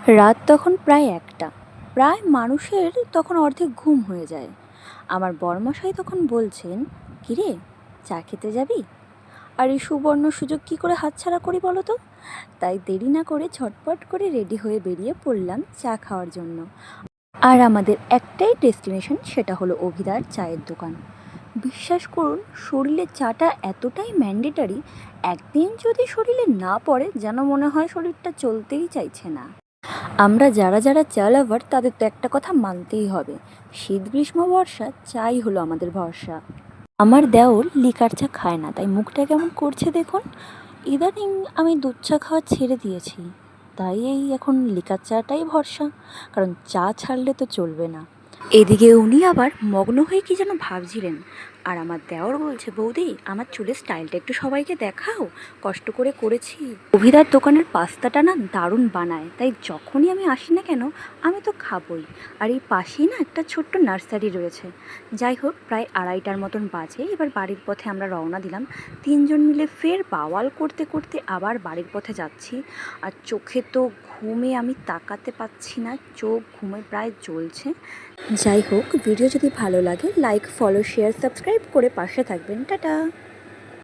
রাত তখন প্রায় ১টা। প্রায় মানুষের তখন অর্ধেক ঘুম হয়ে যায়। আমার বরমশাই তখন বলছেন, "কিরে, চা খেতে যাবি?" আর এই সুবর্ণ সুযোগ কী করে হাতছাড়া করি বলো তো? তাই দেরি না করে ঝটপট করে রেডি হয়ে বেরিয়ে পড়লাম চা খাওয়ার জন্য। আর আমাদের একটাই ডেস্টিনেশন, সেটা হলো অভিদার চায়ের দোকান। বিশ্বাস করুন, শরীরে চাটা এতটাই ম্যান্ডেটারি, একদিন যদি শরীরে না পড়ে যেন মনে হয় শরীরটা চলতেই চাইছে না। আমরা যারা যারা চা লাভার তাদের তো একটা কথা মানতেই হবে, শীত গ্রীষ্ম বর্ষা চাই হলো আমাদের ভরসা। আমার দেওর লিকার চা খায় না, তাই মুখটা কেমন করছে দেখুন। ইদানিং আমি দুধ চা খাওয়া ছেড়ে দিয়েছি, তাই এই এখন লিকার চাটাই ভরসা, কারণ চা ছাড়লে তো চলবে না। এদিকে উনি আবার মগ্ন হয়ে কি যেন ভাবছিলেন, আর আমার দেওর বলছে, "বৌদি, আমার চুলের স্টাইলটা একটু সবাইকে দেখাও, কষ্ট করে করেছি। অভিদার দোকানের পাস্তাটা না দারুণ বানায়, তাই যখনই আমি আসি না কেন আমি তো খাবই। আর এই পাশেই না একটা ছোট্ট নার্সারি রয়েছে।" যাই হোক, প্রায় ২:৩০টার মতন বাজে। এবার বাড়ির পথে আমরা রওনা দিলাম। তিনজন মিলে ফের বাওয়াল করতে করতে আবার বাড়ির পথে যাচ্ছি। আর চোখে তো ঘুমে আমি তাকাতে পাচ্ছি না, চোখ ঘুমে প্রায় জ্বলছে। যাই হোক, ভিডিও যদি ভালো লাগে লাইক, ফলো, শেয়ার, সাবস্ক্রাইব করে পাশে থাকবেন। টাটা।